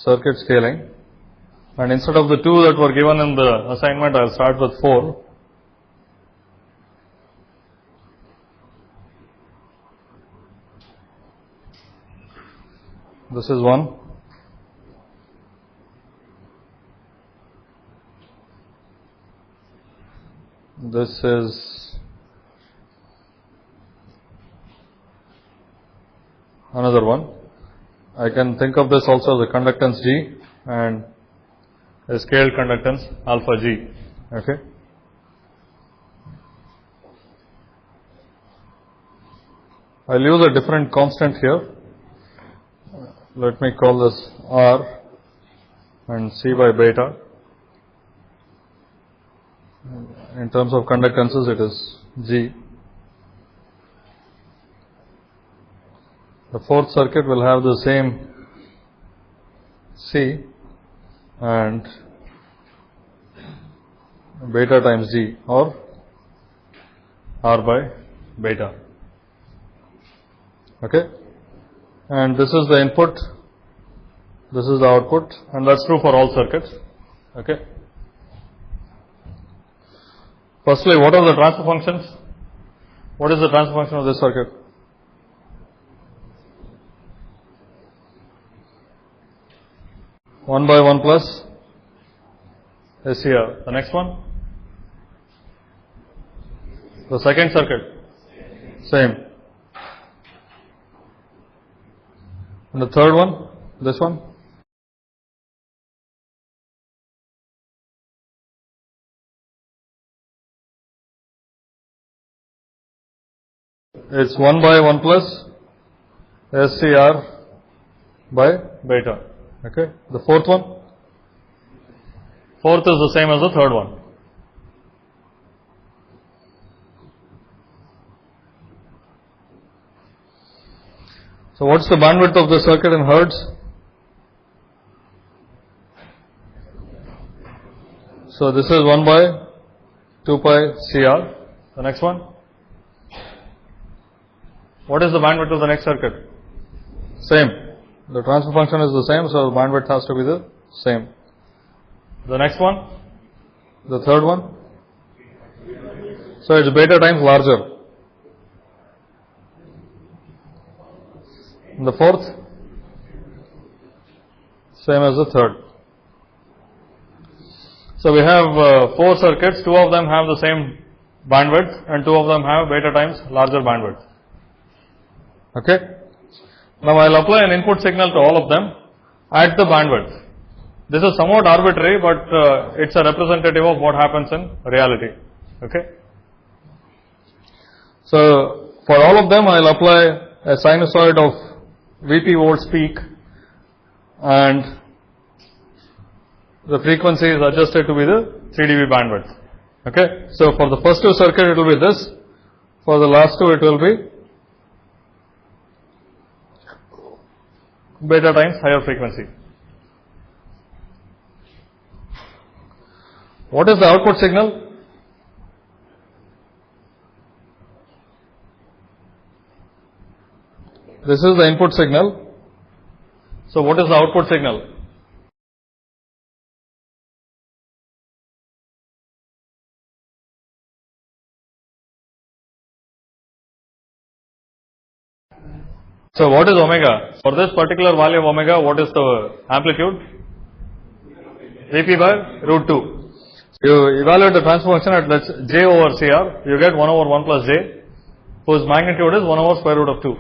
circuit scaling, and instead of the 2 that were given in the assignment, I will start with 4. This is one. This is another one. I can think of this also as a conductance G and a scaled conductance alpha G. Okay. I'll use a different constant here. Let me call this R and C by beta. In terms of conductances, it is G. The fourth circuit will have the same C and beta times G, or R by beta. Okay. And this is the input, this is the output, and that's true for all circuits. Okay. Firstly, what are the transfer functions? What is the transfer function of this circuit? One by 1 plus SCR. The next one? The second circuit? Same. And the third one? This one? It's 1 by 1 plus SCR by beta. Okay. The fourth one? Fourth is the same as the third one. So what's the bandwidth of the circuit in hertz? So this is 1 by 2 pi CR. The next one? What is the bandwidth of the next circuit? Same. The transfer function is the same, so the bandwidth has to be the same. The next one? The third one? So it's beta times larger. And the fourth? Same as the third. So we have 4 circuits, 2 of them have the same bandwidth and 2 of them have beta times larger bandwidth. Okay. Now I will apply an input signal to all of them at the bandwidth. This is somewhat arbitrary, but it's a representative of what happens in reality. Okay. So for all of them I will apply a sinusoid of Vp volts peak, and the frequency is adjusted to be the 3 dB bandwidth. Okay. So for the first 2 circuit it will be this, for the last 2 it will be beta times higher frequency. What is the output signal? This is the input signal. So what is the output signal? So what is omega? For this particular value of omega, what is the amplitude? Vp by root 2. You evaluate the transfer function at let's j over CR, you get 1 over 1 plus j, whose magnitude is 1 over square root of 2.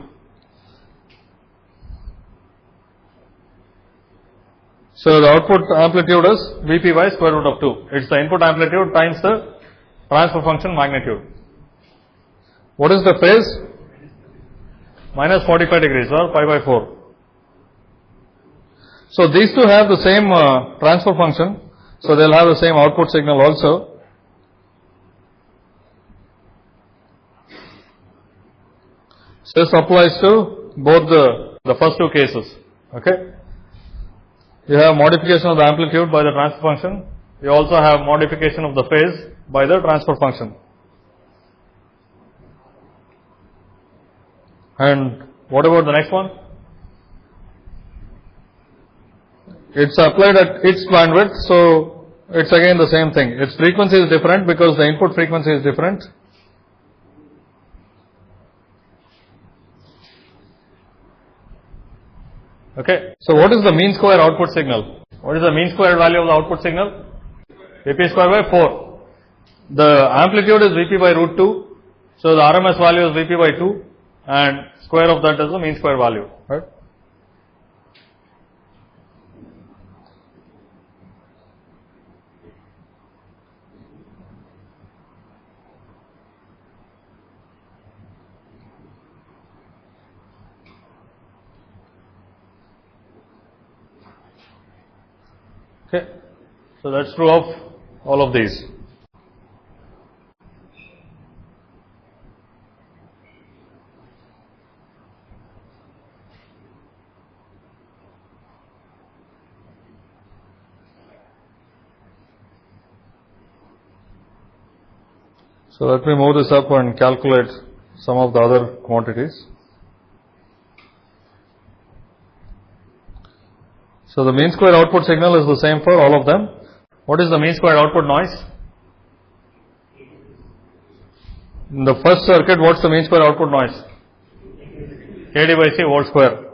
So the output amplitude is Vp by square root of 2. It's the input amplitude times the transfer function magnitude. What is the phase? Minus 45 degrees, or pi by 4. So these two have the same transfer function, so they'll have the same output signal also. So this applies to both the first 2 cases. Okay. You have modification of the amplitude by the transfer function. You also have modification of the phase by the transfer function. And what about the next one? it's applied at its bandwidth, so it's again the same thing. Its frequency is different because the input frequency is different. Okay, so what is the mean square output signal? What is the mean square value of the output signal? Vp square by 4. The amplitude is Vp by root 2, so the RMS value is Vp by 2, and square of that is the mean square value, right? Okay, so that's true of all of these. So let me move this up and calculate some of the other quantities. So the mean square output signal is the same for all of them. What is the mean square output noise? In the first circuit, what's the mean square output noise? Kd by C whole square.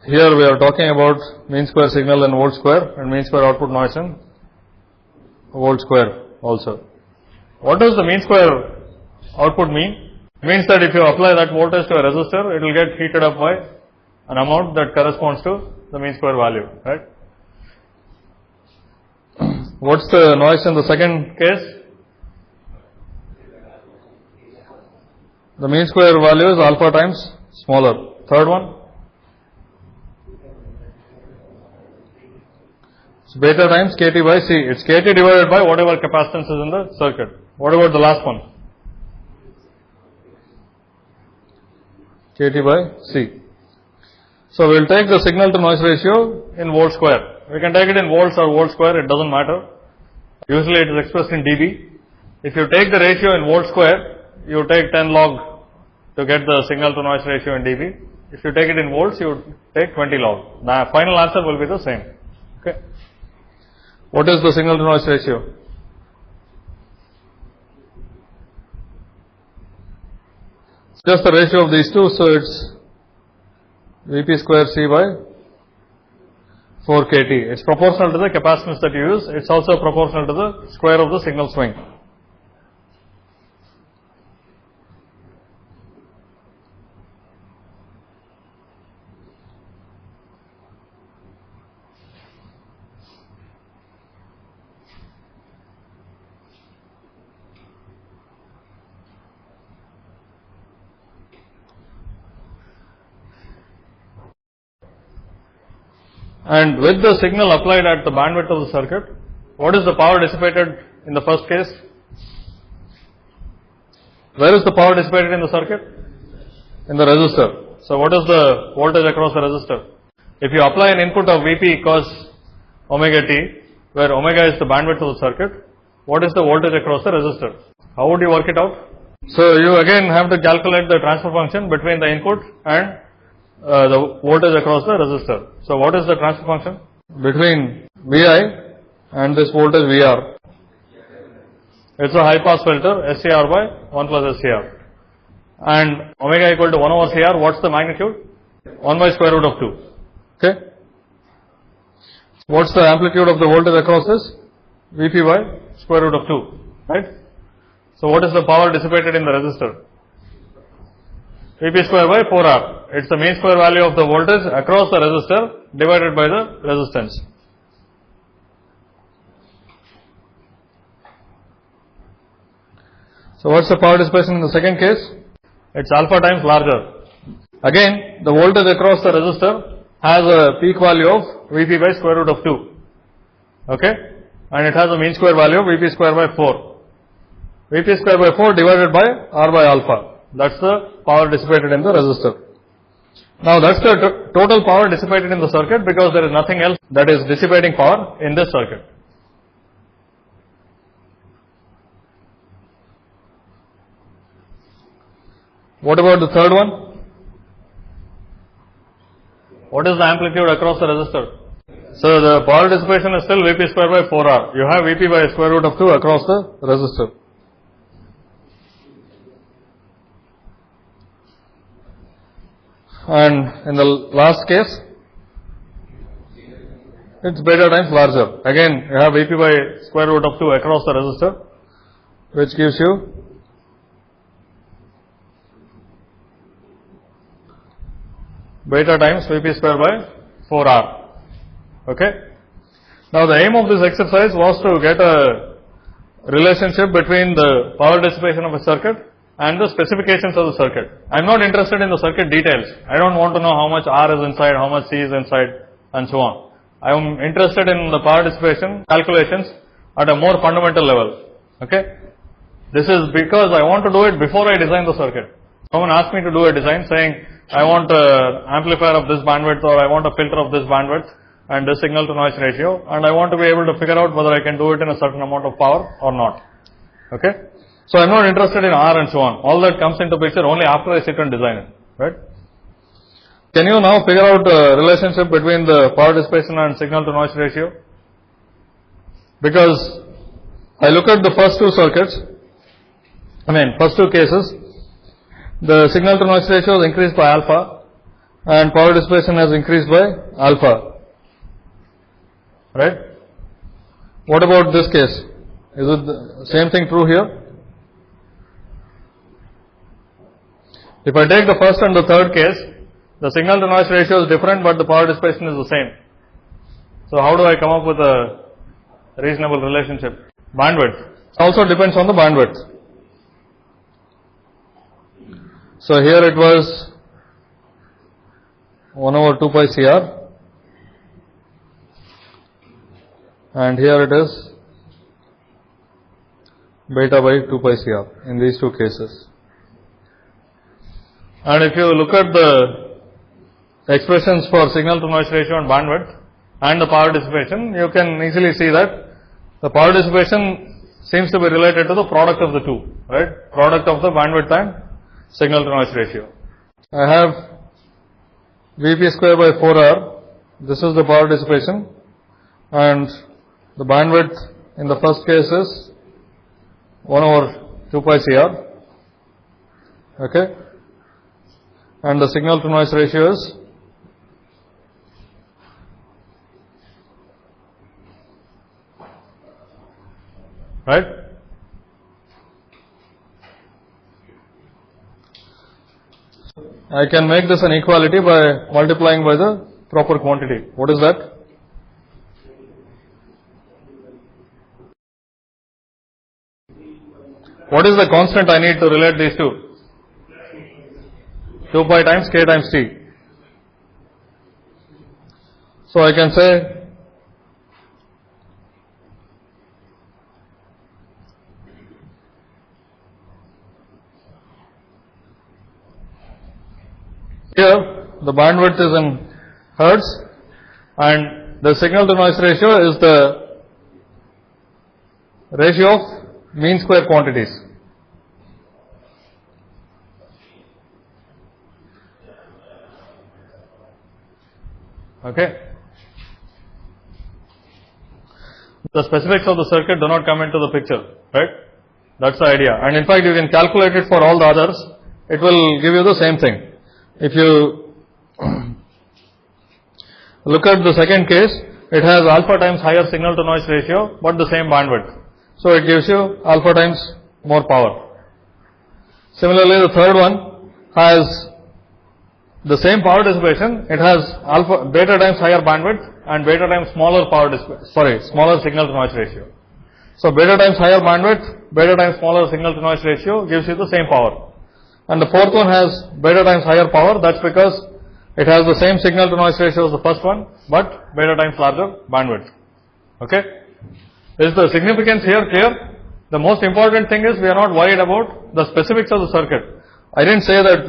Here we are talking about mean square signal in volt square and mean square output noise in volt square also. What does the mean square output mean? It means that if you apply that voltage to a resistor, it will get heated up by an amount that corresponds to the mean square value, right? What's the noise in the second case? The mean square value is alpha times smaller. Third one? It's beta times Kt by C. It's Kt divided by whatever capacitance is in the circuit. What about the last one? Kt by C. So we'll take the signal to noise ratio in volt square. We can take it in volts or volt square, it doesn't matter. Usually it is expressed in dB. If you take the ratio in volt square, you take 10 log to get the signal to noise ratio in dB. If you take it in volts, you take 20 log. The final answer will be the same. Okay. What is the signal to noise ratio? It's just the ratio of these two, so it's Vp square C by 4 Kt. It's proportional to the capacitance that you use. It's also proportional to the square of the signal swing. And with the signal applied at the bandwidth of the circuit, what is the power dissipated in the first case? Where is the power dissipated in the circuit? In the resistor. So what is the voltage across the resistor? If you apply an input of Vp cos omega t, where omega is the bandwidth of the circuit, what is the voltage across the resistor? How would you work it out? So you again have to calculate the transfer function between the input and the voltage across the resistor. So what is the transfer function? Between Vi and this voltage Vr. It's a high pass filter, SCR by 1 plus SCR. And omega equal to 1 over Cr, what's the magnitude? 1 by square root of 2. Okay. What's the amplitude of the voltage across this? Vp by square root of 2. Right? So what is the power dissipated in the resistor? Vp square by 4R. It's the mean square value of the voltage across the resistor divided by the resistance. So what's the power dissipation in the second case? It's alpha times larger. Again, the voltage across the resistor has a peak value of Vp by square root of 2. Okay? And it has a mean square value of Vp square by 4. Vp square by 4 divided by R by alpha. That's the power dissipated in the resistor. Now that's the total power dissipated in the circuit because there is nothing else that is dissipating power in this circuit. What about the third one? What is the amplitude across the resistor? So the power dissipation is still Vp square by 4R. You have Vp by square root of 2 across the resistor. And in the last case, it's beta times larger. Again, you have Vp by square root of 2 across the resistor, which gives you beta times Vp square by 4R. Okay. Now the aim of this exercise was to get a relationship between the power dissipation of a circuit and the specifications of the circuit. I am not interested in the circuit details. I don't want to know how much R is inside, how much C is inside, and so on. I am interested in the power dissipation calculations at a more fundamental level. Okay. This is because I want to do it before I design the circuit. Someone asked me to do a design saying, I want an amplifier of this bandwidth, or I want a filter of this bandwidth and this signal to noise ratio, and I want to be able to figure out whether I can do it in a certain amount of power or not. Okay. So I am not interested in R and so on. All that comes into picture only after I sit and design it. Right. Can you now figure out the relationship between the power dissipation and signal to noise ratio? Because I look at the first two circuits, first two cases, the signal to noise ratio is increased by alpha and power dissipation has increased by alpha. Right? What about this case? Is it the same thing true here? If I take the first and the third case, the signal to noise ratio is different, but the power dissipation is the same. So how do I come up with a reasonable relationship? Bandwidth. It also depends on the bandwidth. So here it was 1 over 2 pi CR. And here it is beta by 2 pi CR in these two cases. And if you look at the expressions for signal to noise ratio and bandwidth and the power dissipation, you can easily see that the power dissipation seems to be related to the product of the two, right? Product of the bandwidth and signal to noise ratio. I have Vp square by 4R. This is the power dissipation, and the bandwidth in the first case is 1 over 2 pi CR. Okay. And the signal to noise ratio is right. I can make this an equality by multiplying by the proper quantity. What is that? What is the constant I need to relate these two? 2 pi times k times t. So I can say here the bandwidth is in hertz and the signal to noise ratio is the ratio of mean square quantities. Okay. The specifics of the circuit do not come into the picture, right? That's the idea. And in fact, you can calculate it for all the others. It will give you the same thing. If you look at the second case, it has alpha times higher signal to noise ratio, but the same bandwidth. So it gives you alpha times more power. Similarly, the third one has the same power dissipation. It has beta times higher bandwidth and beta times smaller smaller signal to noise ratio. So beta times higher bandwidth, beta times smaller signal to noise ratio gives you the same power. And the fourth one has beta times higher power. That's because it has the same signal to noise ratio as the first one, but beta times larger bandwidth. Okay. Is the significance here clear? The most important thing is we are not worried about the specifics of the circuit. I didn't say that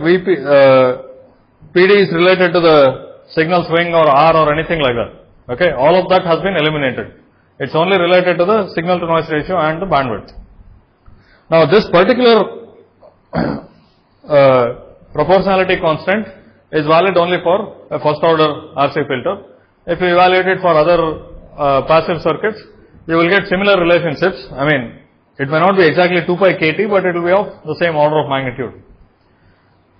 PD is related to the signal swing or R or anything like that. Okay, all of that has been eliminated. It's only related to the signal to noise ratio and the bandwidth. Now this particular proportionality constant is valid only for a first order RC filter. If you evaluate it for other passive circuits, you will get similar relationships. I mean, it may not be exactly 2 pi kT, but it will be of the same order of magnitude.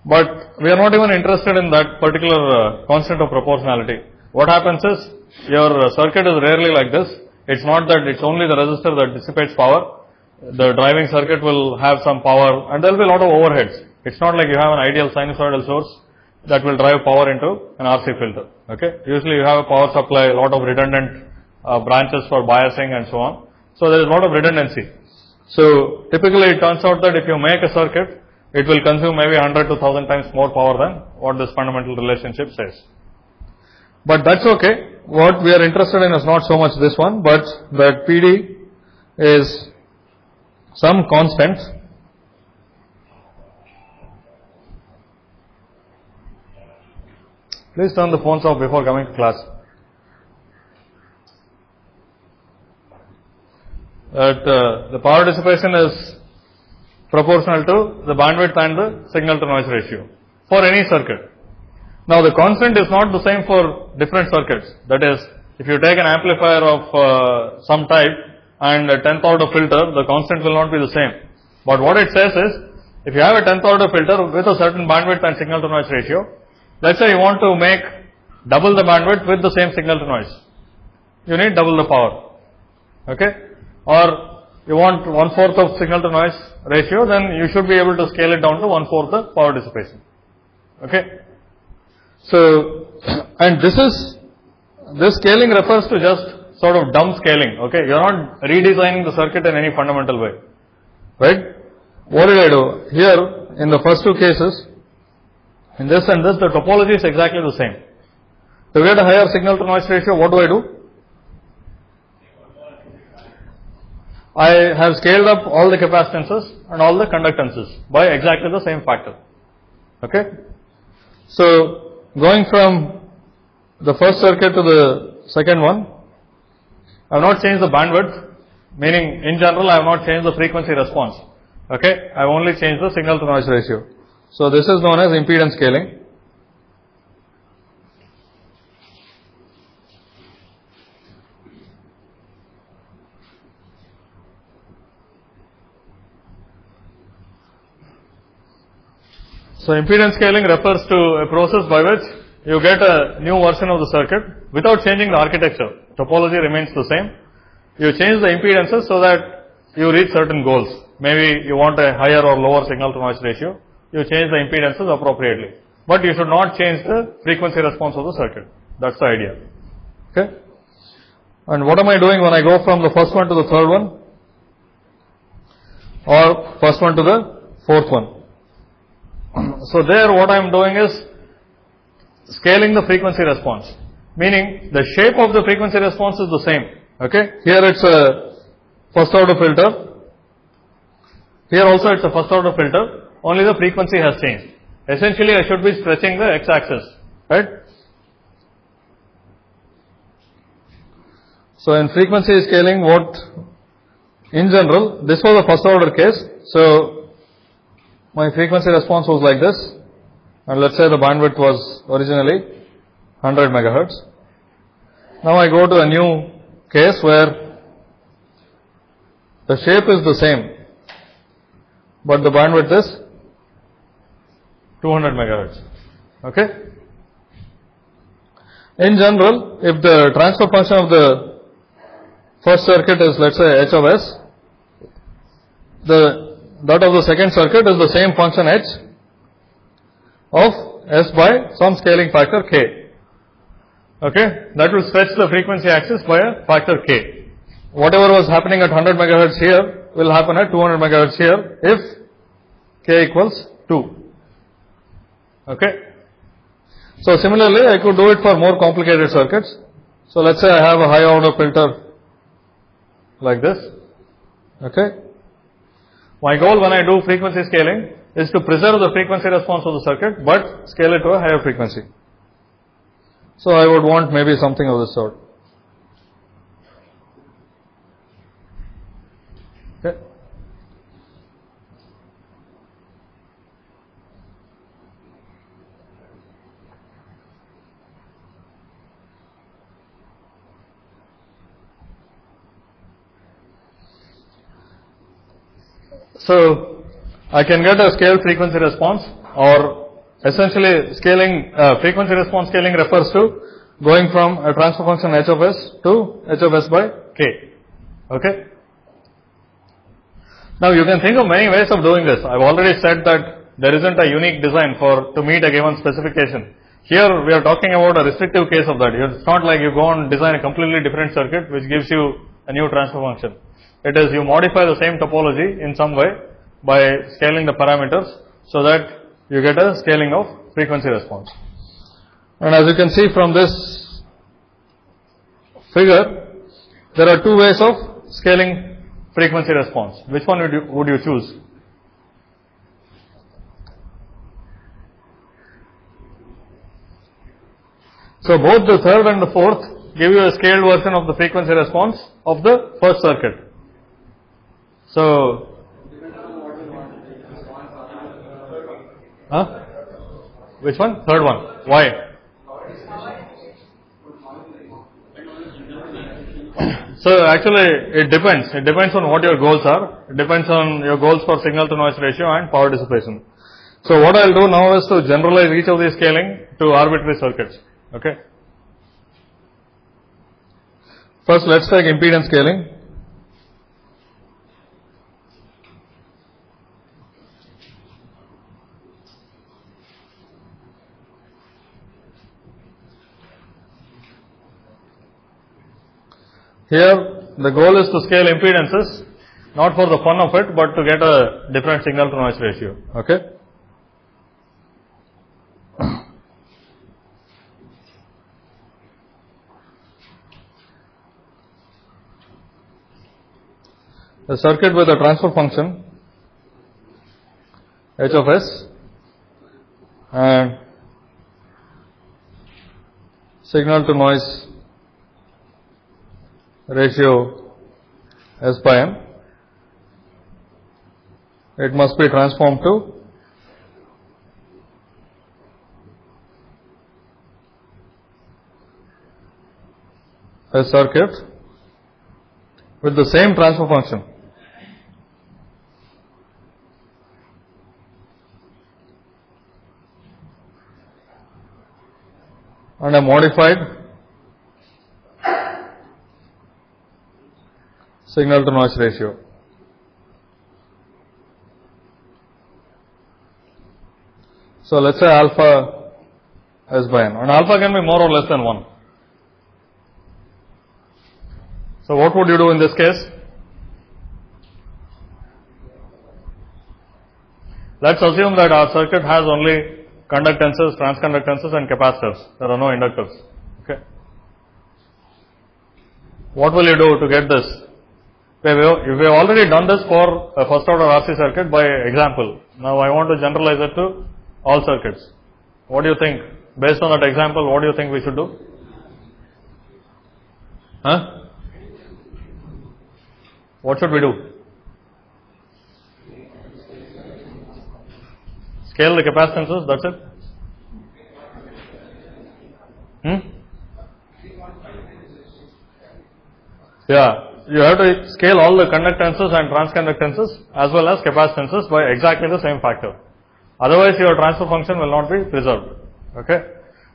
But we are not even interested in that particular constant of proportionality. What happens is, your circuit is rarely like this. It's not that it's only the resistor that dissipates power. The driving circuit will have some power and there will be a lot of overheads. It's not like you have an ideal sinusoidal source that will drive power into an RC filter. Okay. Usually you have a power supply, a lot of redundant branches for biasing and so on. So there is a lot of redundancy. So typically it turns out that if you make a circuit, it will consume maybe 100 to 1000 times more power than what this fundamental relationship says. But that's okay. What we are interested in is not so much this one, but that PD is some constant Please turn the phones off before coming to class. That the power dissipation is proportional to the bandwidth and the signal to noise ratio for any circuit. Now the constant is not the same for different circuits. That is, if you take an amplifier of some type and a 10th order filter, the constant will not be the same. But what it says is, if you have a 10th order filter with a certain bandwidth and signal to noise ratio, let's say you want to make double the bandwidth with the same signal to noise, you need double the power. Okay? Or you want 1/4 of signal to noise ratio, then you should be able to scale it down to 1/4 the power dissipation. Okay? So, and this scaling refers to just sort of dumb scaling. Okay? You are not redesigning the circuit in any fundamental way. Right? What did I do? Here, in the first two cases, in this and this, the topology is exactly the same. To get a higher signal to noise ratio, what do? I have scaled up all the capacitances and all the conductances by exactly the same factor. Okay? So, going from the first circuit to the second one, I have not changed the bandwidth, meaning in general I have not changed the frequency response. Okay? I have only changed the signal to noise ratio. So, this is known as impedance scaling. So, impedance scaling refers to a process by which you get a new version of the circuit without changing the architecture. Topology remains the same. You change the impedances so that you reach certain goals. Maybe you want a higher or lower signal to noise ratio. You change the impedances appropriately. But you should not change the frequency response of the circuit. That's the idea. Okay? And what am I doing when I go from the first one to the third one? Or first one to the fourth one? So there what I am doing is scaling the frequency response, meaning the shape of the frequency response is the same. Okay? Here it's a first order filter. Here also it's a first order filter, only the frequency has changed. Essentially I should be stretching the x-axis, right? So in frequency scaling, what in general, this was a first order case. So my frequency response was like this, and let's say the bandwidth was originally 100 megahertz. Now I go to a new case where the shape is the same, but the bandwidth is 200 megahertz. Okay? In general, if the transfer function of the first circuit is, let's say, h of s, that of the second circuit is the same function h of s by some scaling factor k. Okay? That will stretch the frequency axis by a factor k. Whatever was happening at 100 megahertz here will happen at 200 megahertz here if k equals 2. Okay? So similarly, I could do it for more complicated circuits. So let's say I have a high order filter like this. Okay? My goal when I do frequency scaling is to preserve the frequency response of the circuit, but scale it to a higher frequency. So I would want maybe something of this sort. Okay. So I can get a scale frequency response, or essentially scaling, frequency response scaling refers to going from a transfer function h of s to h of s by k. Okay. Now you can think of many ways of doing this. I've already said that there isn't a unique design to meet a given specification. Here we are talking about a restrictive case of that. It's not like you go and design a completely different circuit which gives you a new transfer function. It is you modify the same topology in some way by scaling the parameters so that you get a scaling of frequency response. And as you can see from this figure, there are two ways of scaling frequency response. Which one would you choose? So both the third and the fourth give you a scaled version of the frequency response of the first circuit. So, which one? Third one. Why? So actually it depends. It depends on what your goals are. It depends on your goals for signal to noise ratio and power dissipation. So what I will do now is to generalize each of these scaling to arbitrary circuits. Okay. First let's take impedance scaling. Here the goal is to scale impedances, not for the fun of it, but to get a different signal to noise ratio. Okay. A circuit with a transfer function h of s and signal to noise ratio s by n, it must be transformed to a circuit with the same transfer function and a modified signal to noise ratio. So let's say alpha s by n, and alpha can be more or less than 1. So what would you do in this case? Let's assume that our circuit has only conductances, transconductances and capacitors. There are no inductors. Okay. What will you do to get this? We have already done this for a first order RC circuit by example. Now I want to generalize it to all circuits. What do you think? Based on that example, what do you think we should do? What should we do? Scale the capacitances, that's it? Yeah, you have to scale all the conductances and transconductances as well as capacitances by exactly the same factor. Otherwise your transfer function will not be preserved. Okay.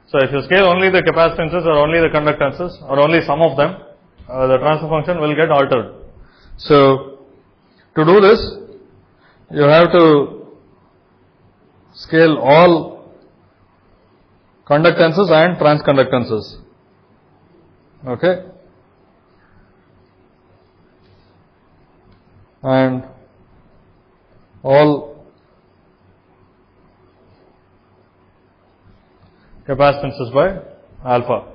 So if you scale only the capacitances or only the conductances or only some of them, the transfer function will get altered. So to do this, you have to scale all conductances and transconductances. Okay. And all capacitances by alpha.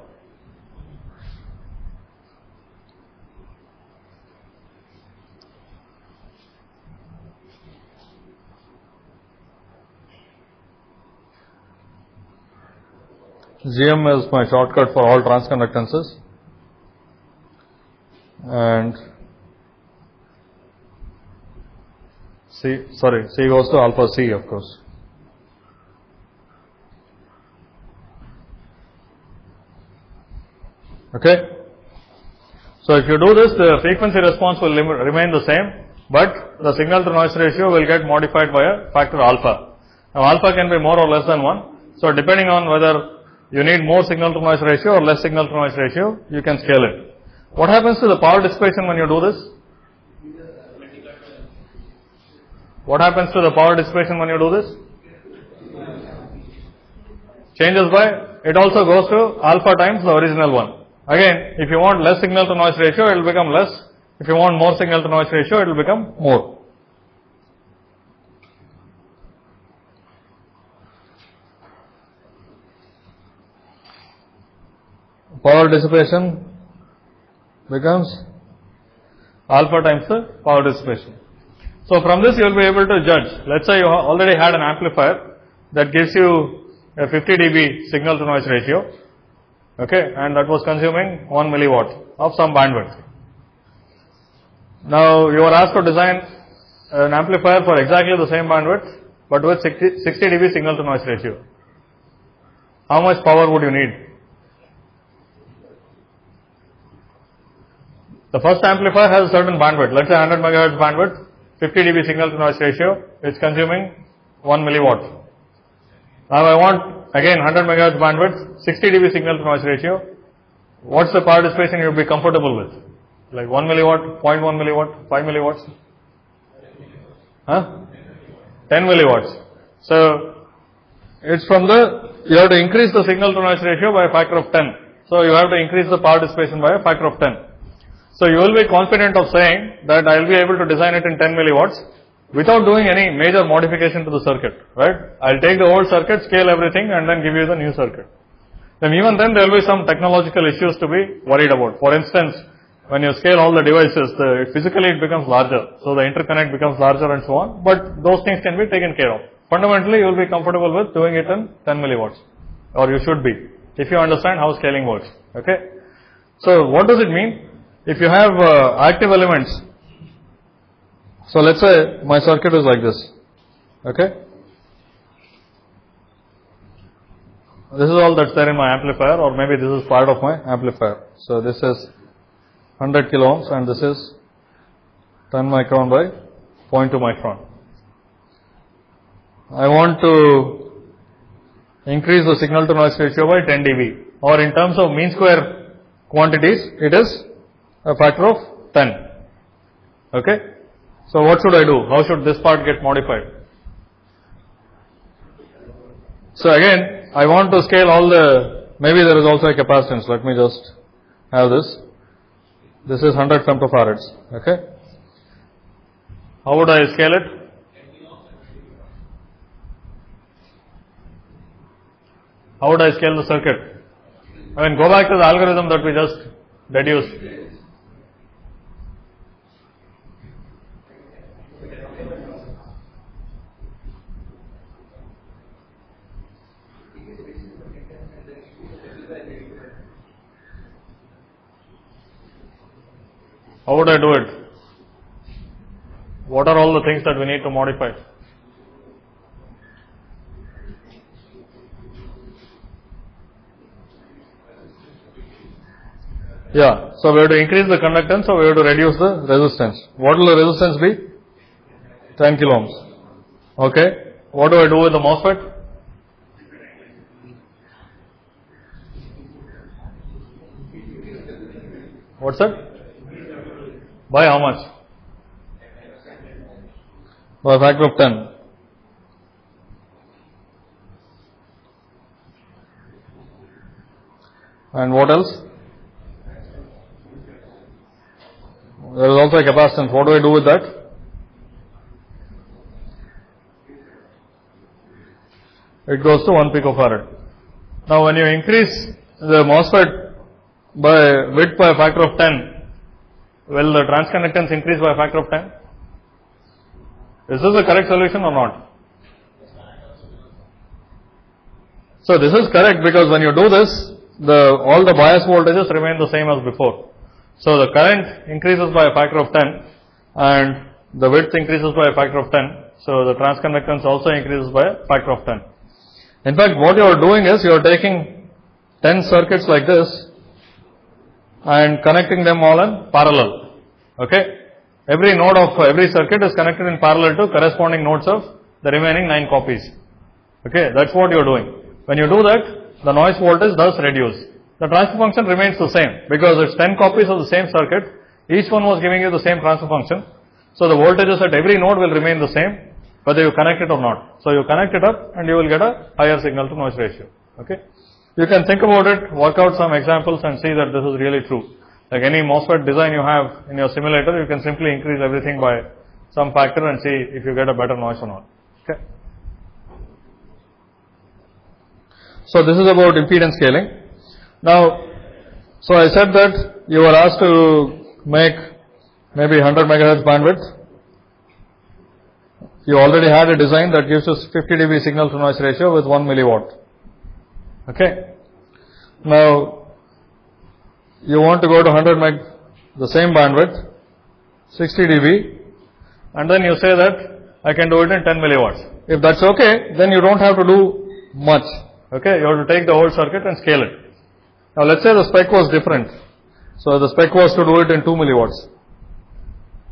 GM is my shortcut for all transconductances, and C goes to alpha C, of course. Okay. So if you do this, the frequency response will remain the same, but the signal to noise ratio will get modified by a factor alpha. Now alpha can be more or less than 1. So depending on whether you need more signal to noise ratio or less signal to noise ratio, you can scale it. What happens to the power dissipation when you do this? What happens to the power dissipation when you do this? Changes by, it also goes to alpha times the original one. Again, if you want less signal to noise ratio, it will become less. If you want more signal to noise ratio, it will become more. Power dissipation becomes alpha times the power dissipation. So from this you will be able to judge. Let's say you already had an amplifier that gives you a 50 dB signal to noise ratio, okay, and that was consuming 1 milliwatt of some bandwidth. Now you are asked to design an amplifier for exactly the same bandwidth but with 60 dB signal to noise ratio. How much power would you need? The first amplifier has a certain bandwidth, let's say 100 megahertz bandwidth, 50 dB signal to noise ratio, it's consuming 1 milliwatt. Now I want again 100 megahertz bandwidth, 60 dB signal to noise ratio. What's the power dissipation you will be comfortable with? Like 1 milliwatt, 0.1 milliwatt, 5 milliwatts? 10 milliwatts. So it's from you have to increase the signal to noise ratio by a factor of 10. So you have to increase the power dissipation by a factor of 10. So you will be confident of saying that I will be able to design it in 10 milliwatts without doing any major modification to the circuit, right? I will take the old circuit, scale everything and then give you the new circuit. Then even then there will be some technological issues to be worried about. For instance, when you scale all the devices, physically it becomes larger. So the interconnect becomes larger and so on, but those things can be taken care of. Fundamentally you will be comfortable with doing it in 10 milliwatts, or you should be, if you understand how scaling works, okay? So what does it mean? If you have active elements, so let's say my circuit is like this, okay? This is all that's there in my amplifier, or maybe this is part of my amplifier. So this is 100 kilo ohms and this is 10 micron by 0.2 micron. I want to increase the signal to noise ratio by 10 dB, or in terms of mean square quantities, it is a factor of 10. Okay? So what should I do? How should this part get modified? So again, I want to scale all maybe there is also a capacitance. Let me just have this. This is 100 femtofarads. Okay? How would I scale it? How would I scale the circuit? I mean, go back to the algorithm that we just deduced. How would I do it? What are all the things that we need to modify? Yeah, so we have to increase the conductance, so we have to reduce the resistance. What will the resistance be? 10 kilo ohms. Okay, what do I do with the MOSFET? What's that? By how much? By a factor of 10. And what else? There is also a capacitance. What do I do with that? It goes to 1 picofarad. Now when you increase the MOSFET by width by a factor of 10, will the transconductance increase by a factor of 10? Is this the correct solution or not? So this is correct because when you do this, all the bias voltages remain the same as before. So the current increases by a factor of 10 and the width increases by a factor of 10. So the transconductance also increases by a factor of 10. In fact, what you are doing is you are taking 10 circuits like this and connecting them all in parallel. Okay? every node of every circuit is connected in parallel to corresponding nodes of the remaining 9 copies. Okay, that's what you're doing. When you do that, the noise voltage does reduce. The transfer function remains the same because it's 10 copies of the same circuit. Each one was giving you the same transfer function. So the voltages at every node will remain the same whether you connect it or not. So you connect it up and you will get a higher signal to noise ratio. Okay. You can think about it, work out some examples and see that this is really true. Like any MOSFET design you have in your simulator, you can simply increase everything by some factor and see if you get a better noise or not. Okay. So this is about impedance scaling. Now, so I said that you were asked to make maybe 100 megahertz bandwidth. You already had a design that gives us 50 dB signal to noise ratio with 1 milliwatt. Okay. Now, you want to go to 100 meg, the same bandwidth, 60 dB, and then you say that I can do it in 10 milliwatts. If that's okay, then you don't have to do much. Okay, you have to take the whole circuit and scale it. Now let's say the spec was different. So the spec was to do it in 2 milliwatts.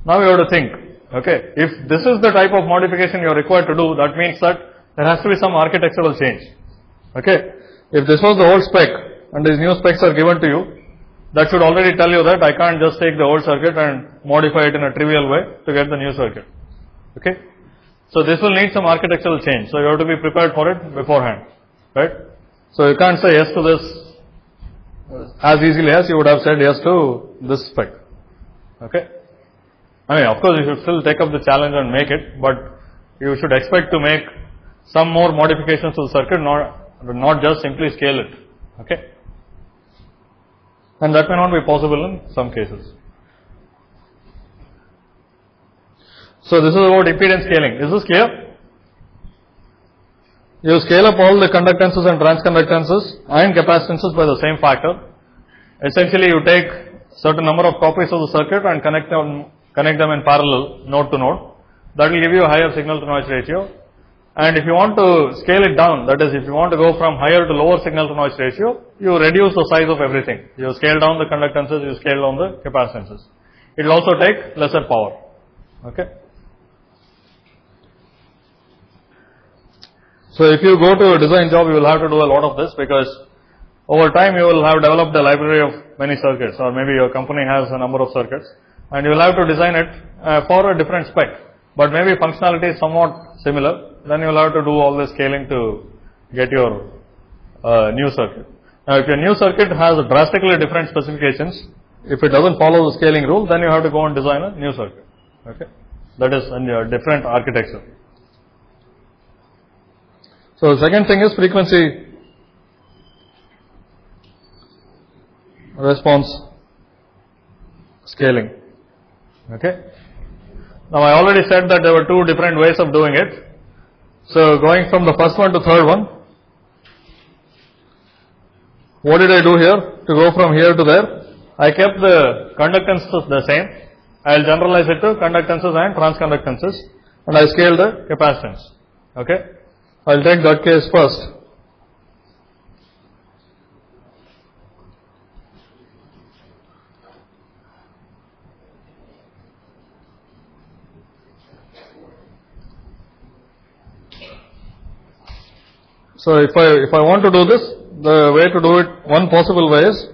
Now you have to think, okay, if this is the type of modification you are required to do, that means that there has to be some architectural change. Okay, if this was the whole spec and these new specs are given to you, that should already tell you that I can't just take the old circuit and modify it in a trivial way to get the new circuit. Okay, so this will need some architectural change. So you have to be prepared for it beforehand. Right? So you can't say yes to this as easily as you would have said yes to this spec. Okay? I mean, of course you should still take up the challenge and make it, but you should expect to make some more modifications to the circuit, not just simply scale it. Okay? And that may not be possible in some cases. So this is about impedance scaling. Is this clear? You scale up all the conductances and transconductances and capacitances by the same factor. Essentially, you take certain number of copies of the circuit and connect them in parallel, node to node. That will give you a higher signal to noise ratio. And if you want to scale it down, that is, if you want to go from higher to lower signal to noise ratio, you reduce the size of everything. You scale down the conductances, you scale down the capacitances. It will also take lesser power. Okay. So if you go to a design job, you will have to do a lot of this because over time you will have developed a library of many circuits, or maybe your company has a number of circuits and you will have to design it for a different spec, but maybe functionality is somewhat similar. Then you will have to do all the scaling to get your new circuit. Now if your new circuit has drastically different specifications, if it doesn't follow the scaling rule, then you have to go and design a new circuit. Okay, that is a different architecture. So the second thing is frequency response scaling. Okay. Now I already said that there were two different ways of doing it. So going from the first one to third one, what did I do here? To go from here to there, I kept the conductances the same. I will generalize it to conductances and transconductances, and I scale the capacitance. Okay. I will take that case first. So if I want to do this, the way to do it, one possible way is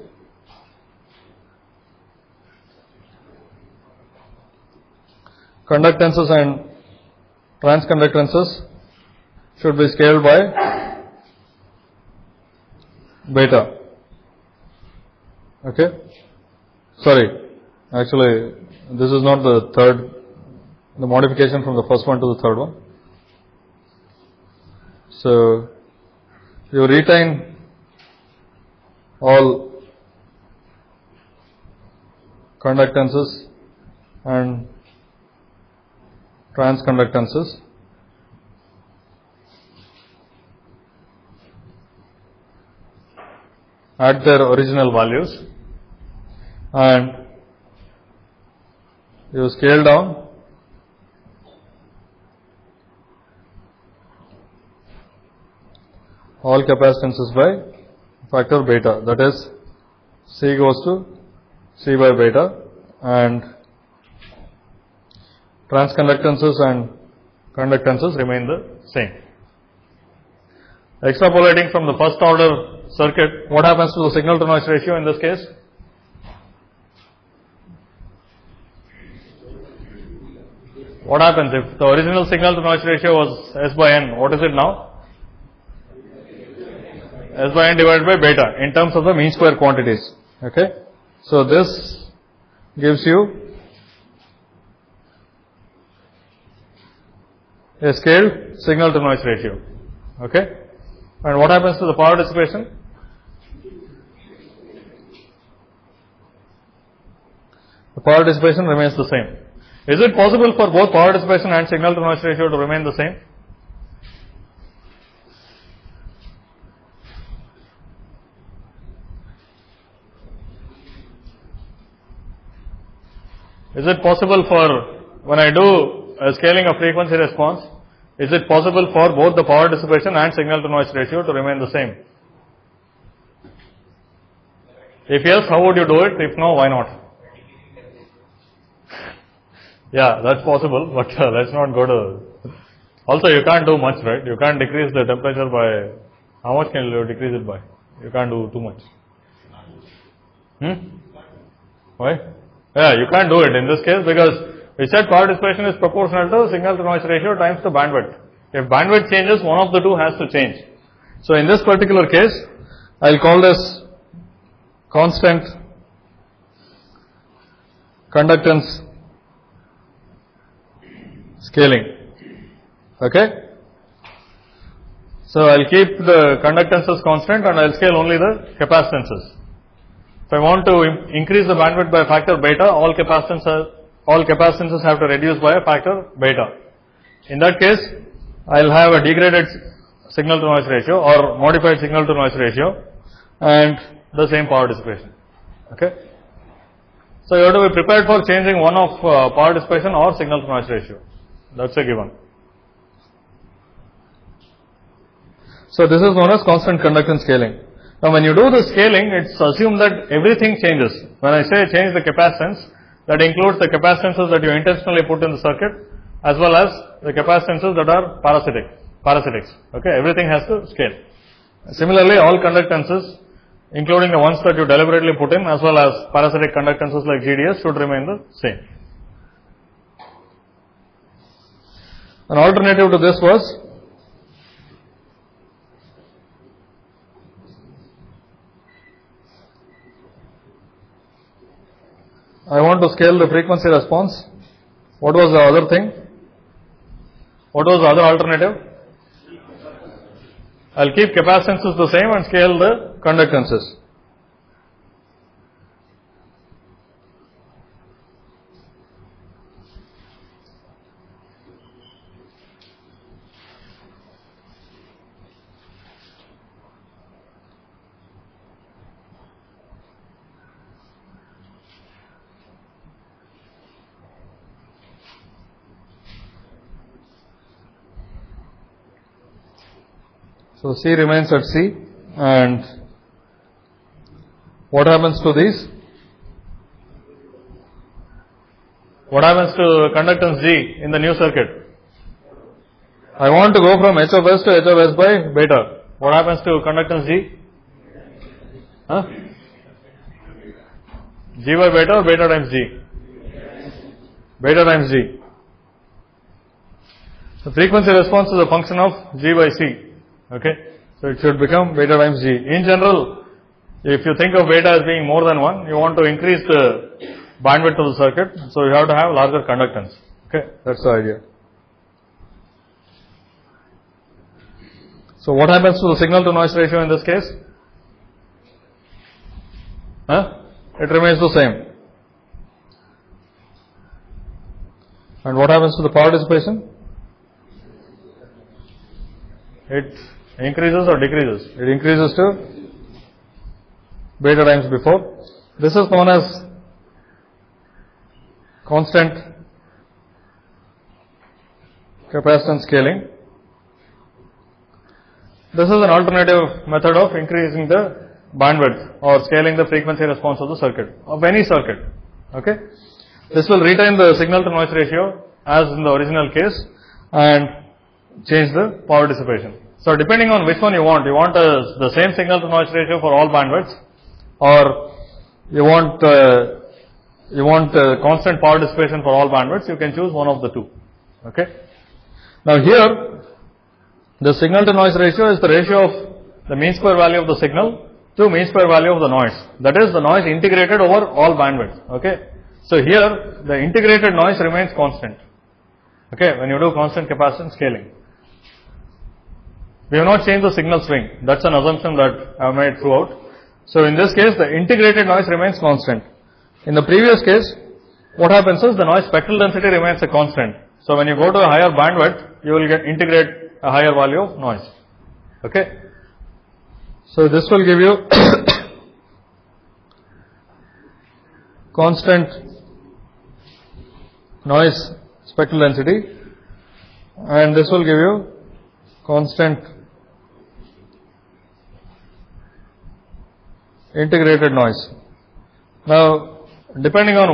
conductances and transconductances should be scaled by beta. Okay. Sorry, actually this is not the modification from the first one to the third one. So you retain all conductances and transconductances at their original values, and you scale down all capacitances by factor beta, that is C goes to C by beta, and transconductances and conductances remain the same. Extrapolating from the first order circuit, what happens to the signal to noise ratio in this case? What happens if the original signal to noise ratio was S by N? What is it now? S by N divided by beta in terms of the mean square quantities. Okay. So this gives you a scaled signal to noise ratio. Okay. And what happens to the power dissipation? The power dissipation remains the same. Is it possible for both power dissipation and signal to noise ratio to remain the same? Is it possible for, when I do a scaling of frequency response, is it possible for both the power dissipation and signal to noise ratio to remain the same? If yes, how would you do it? If no, why not? Yeah, that's possible, but let's not go to. Also, you can't do much, right? You can't decrease the temperature by. How much can you decrease it by? You can't do too much. Why? Yeah, you can't do it in this case because we said power dissipation is proportional to signal to noise ratio times the bandwidth. If bandwidth changes, one of the two has to change. So in this particular case, I'll call this constant conductance scaling. Okay. So I'll keep the conductances constant and I'll scale only the capacitances. If I want to increase the bandwidth by a factor beta, all capacitances have to reduce by a factor beta. In that case, I'll have a degraded signal to noise ratio or modified signal to noise ratio and the same power dissipation. Okay. So you have to be prepared for changing one of power dissipation or signal to noise ratio. That's a given. So this is known as constant conductance scaling. Now when you do the scaling, it's assumed that everything changes. When I say change the capacitance, that includes the capacitances that you intentionally put in the circuit as well as the capacitances that are parasitics. Okay, everything has to scale. Similarly, all conductances, including the ones that you deliberately put in as well as parasitic conductances like GDS, should remain the same. An alternative to this was I want to scale the frequency response. What was the other thing? What was the other alternative? I'll keep capacitances the same and scale the conductances. So C remains at C, and what happens to these? What happens to conductance G in the new circuit? I want to go from H of S to H of S by beta. What happens to conductance G? G by beta or beta times G? Beta times G. The frequency response is a function of G by C. Okay, so it should become beta times G. In general, if you think of beta as being more than 1, you want to increase the bandwidth of the circuit, so you have to have larger conductance. Okay, that's the idea. So what happens to the signal to noise ratio in this case? It remains the same. And what happens to the power dissipation? It increases or decreases? It increases to beta times before. This is known as constant capacitance scaling. This is an alternative method of increasing the bandwidth or scaling the frequency response of the circuit, of any circuit. Okay. This will retain the signal to noise ratio as in the original case and change the power dissipation. So depending on which one you want the same signal to noise ratio for all bandwidths, or you want constant power dissipation for all bandwidths, you can choose one of the two. Okay. Now here, the signal to noise ratio is the ratio of the mean square value of the signal to mean square value of the noise. That is the noise integrated over all bandwidths. Okay. So here, the integrated noise remains constant. Okay, when you do constant capacitance scaling. We have not changed the signal swing. That's an assumption that I have made throughout. So in this case, the integrated noise remains constant. In the previous case, what happens is the noise spectral density remains a constant. So when you go to a higher bandwidth, you will integrate a higher value of noise. Okay. So this will give you constant noise spectral density, and this will give you constant integrated noise. Now, depending on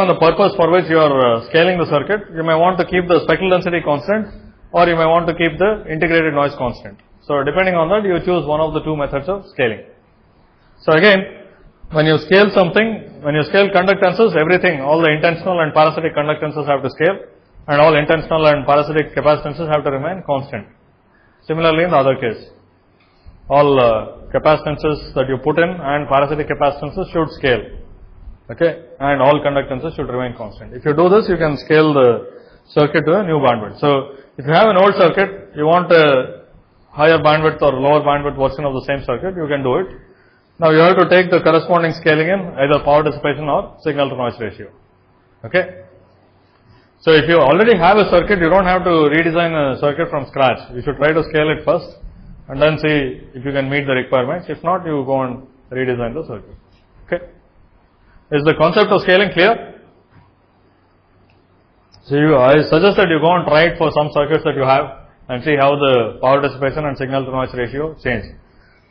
the purpose for which you are scaling the circuit, you may want to keep the spectral density constant, or you may want to keep the integrated noise constant. So depending on that, you choose one of the two methods of scaling. So again, when you scale something, when you scale conductances, everything, all the intentional and parasitic conductances have to scale, and all intentional and parasitic capacitances have to remain constant. Similarly, in the other case, all capacitances that you put in and parasitic capacitances should scale. Okay, and all conductances should remain constant. If you do this, you can scale the circuit to a new bandwidth. So if you have an old circuit, you want a higher bandwidth or lower bandwidth version of the same circuit, you can do it. Now you have to take the corresponding scaling in, either power dissipation or signal to noise ratio. Okay. So if you already have a circuit, you don't have to redesign a circuit from scratch. You should try to scale it first and then see if you can meet the requirements. If not, you go and redesign the circuit. Okay. Is the concept of scaling clear? So I suggest that you go and try it for some circuits that you have and see how the power dissipation and signal to noise ratio change.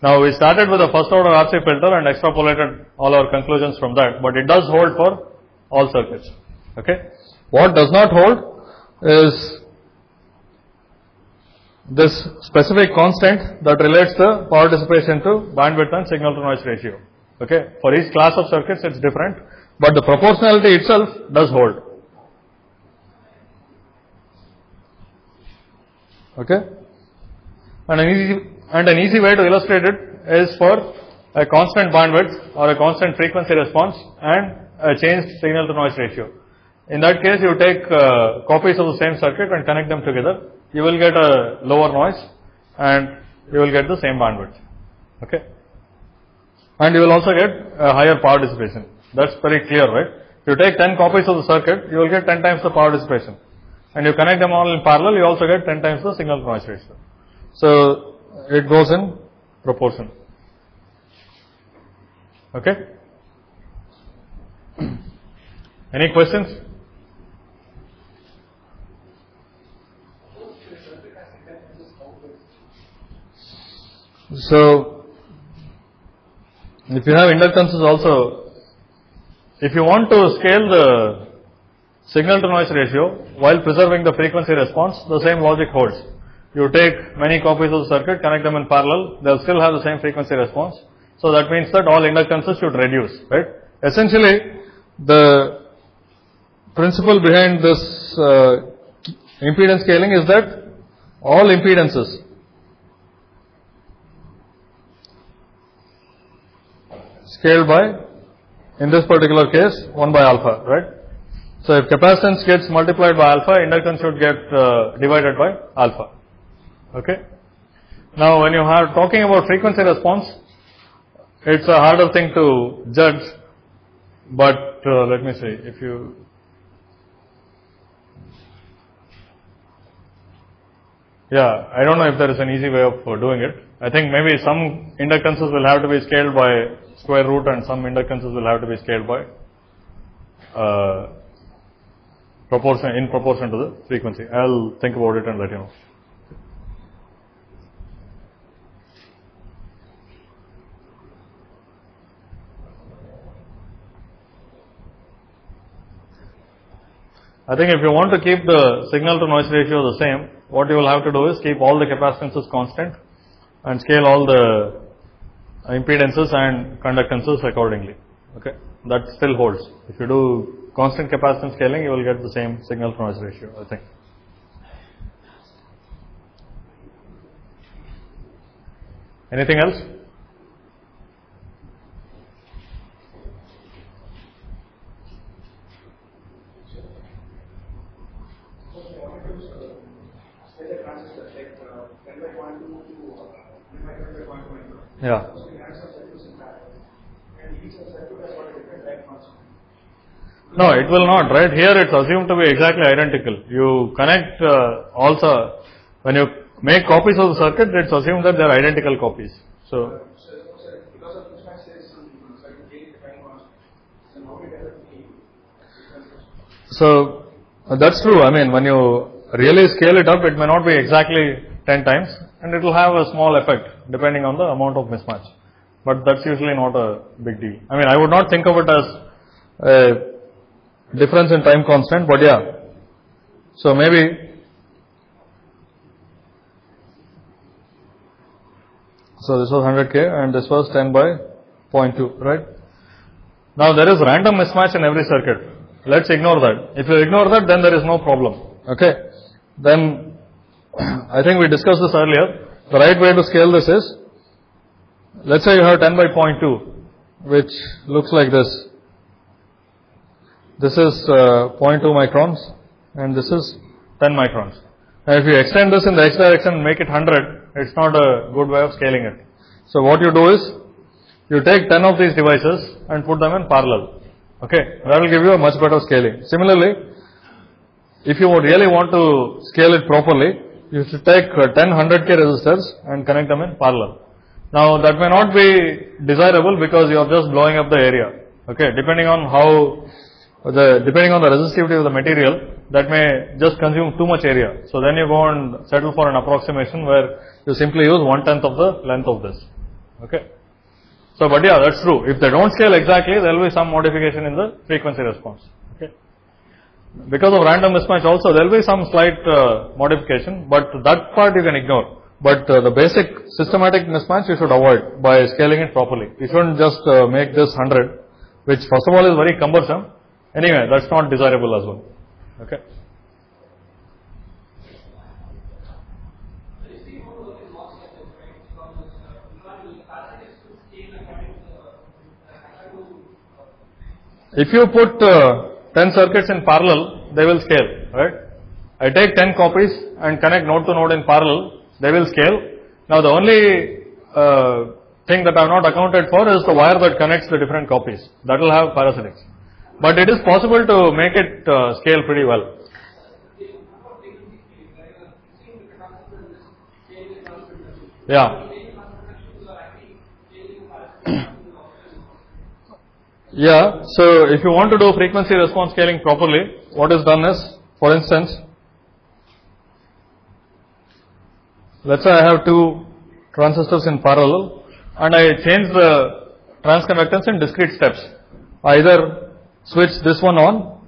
Now we started with a first order RC filter and extrapolated all our conclusions from that, but it does hold for all circuits. Okay. What does not hold is this specific constant that relates the power dissipation to bandwidth and signal to noise ratio. Okay. For each class of circuits it's different, but the proportionality itself does hold. Okay. And an easy way to illustrate it is for a constant bandwidth or a constant frequency response and a changed signal to noise ratio. In that case, you take copies of the same circuit and connect them together. You will get a lower noise and you will get the same bandwidth. Okay. And you will also get a higher power dissipation. That's very clear, right? If you take 10 copies of the circuit, you will get 10 times the power dissipation. And you connect them all in parallel, you also get 10 times the signal to noise ratio. So it goes in proportion. Okay. Any questions? So if you have inductances also, if you want to scale the signal to noise ratio while preserving the frequency response, the same logic holds. You take many copies of the circuit, connect them in parallel, they'll still have the same frequency response. So that means that all inductances should reduce, right? Essentially, the principle behind this impedance scaling is that all impedances scaled by, in this particular case, 1 by alpha, right? So if capacitance gets multiplied by alpha, inductance should get divided by alpha. Okay. Now when you are talking about frequency response, it's a harder thing to judge, but let me see, if you I don't know if there is an easy way of doing it. I think maybe some inductances will have to be scaled by square root and some inductances will have to be scaled by in proportion to the frequency. I'll think about it and let you know. I think if you want to keep the signal to noise ratio the same, what you will have to do is keep all the capacitances constant and scale all the impedances and conductances accordingly. Okay, that still holds. If you do constant capacitance scaling, you will get the same signal to noise ratio, I think. Anything else? Yeah. No, it will not, right? Here it's assumed to be exactly identical. You connect also, when you make copies of the circuit, it's assumed that they are identical copies. So, that's true. I mean, when you really scale it up, it may not be exactly 10 times and it will have a small effect depending on the amount of mismatch. But that's usually not a big deal. I mean, I would not think of it as a difference in time constant, but yeah. So maybe, so this was 100K and this was 10 by 0.2, right? Now there is random mismatch in every circuit. Let's ignore that. If you ignore that, then there is no problem. Okay. Then, I think we discussed this earlier. The right way to scale this is, let's say you have 10 by 0.2, which looks like this. This is 0.2 microns and this is 10 microns. And if you extend this in the x direction and make it 100, it's not a good way of scaling it. So what you do is, you take 10 of these devices and put them in parallel. Okay, that will give you a much better scaling. Similarly, if you would really want to scale it properly, you should take 10 100K resistors and connect them in parallel. Now that may not be desirable because you are just blowing up the area. Okay, depending on the resistivity of the material, that may just consume too much area. So then you go and settle for an approximation where you simply use 1/10 of the length of this. Okay. So, but yeah, that's true. If they don't scale exactly, there will be some modification in the frequency response. Okay. Because of random mismatch also, there will be some slight modification, but that part you can ignore. But the basic systematic mismatch you should avoid by scaling it properly. You shouldn't just make this 100, which first of all is very cumbersome. Anyway, that's not desirable as well. Okay. If you put 10 circuits in parallel, they will scale, right? I take 10 copies and connect node to node in parallel, they will scale. Now the only thing that I have not accounted for is the wire that connects the different copies. That will have parasitics. But it is possible to make it scale pretty well. Yeah. Yeah, so if you want to do frequency response scaling properly, what is done is, for instance, let's say I have two transistors in parallel and I change the transconductance in discrete steps. I either switch this one on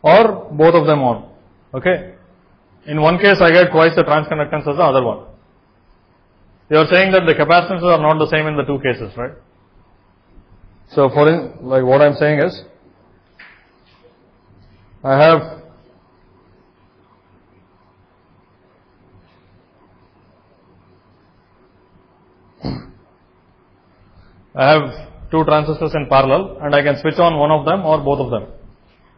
or both of them on. Okay. In one case I get twice the transconductance as the other one. You are saying that the capacitances are not the same in the two cases, right? So like what I am saying is, I have two transistors in parallel and I can switch on one of them or both of them.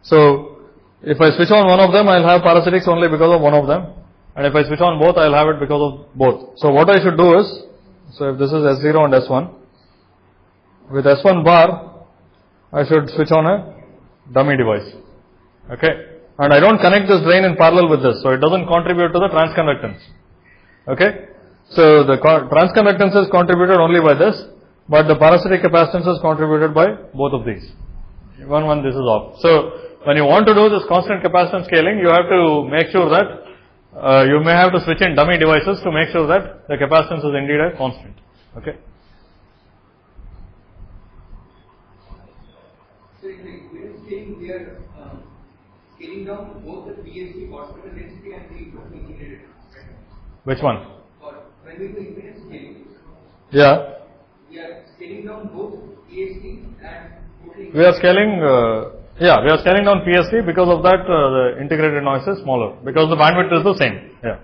So if I switch on one of them, I will have parasitics only because of one of them, and if I switch on both, I will have it because of both. So what I should do is, so if this is S0 and S1, with S1 bar, I should switch on a dummy device. Okay. And I don't connect this drain in parallel with this, so it doesn't contribute to the transconductance. Okay. So the transconductance is contributed only by this, but the parasitic capacitance is contributed by both of these. Even when this is off. So when you want to do this constant capacitance scaling, you have to make sure that you may have to switch in dummy devices to make sure that the capacitance is indeed a constant. Okay. scaling down both the PSC possible density and the integrated. Which one? Or when we do impedance scaling, Yeah. we are scaling down both PSC and total. We are scaling, we are scaling down PSC. Because of that, the integrated noise is smaller because the bandwidth is the same. Yeah,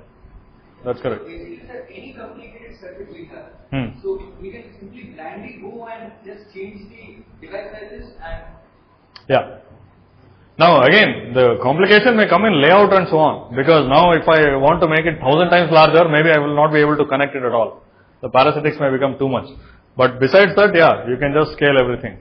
that's correct. Basically, sir, any complicated circuit we have, Hmm. so we can simply blindly go and just change the device sizes and. Yeah. Now again, the complication may come in layout and so on, because now if I want to make it 1000 times larger, maybe I will not be able to connect it at all. The parasitics may become too much. But besides that, yeah, you can just scale everything.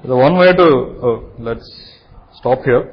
The one way to, let's stop here.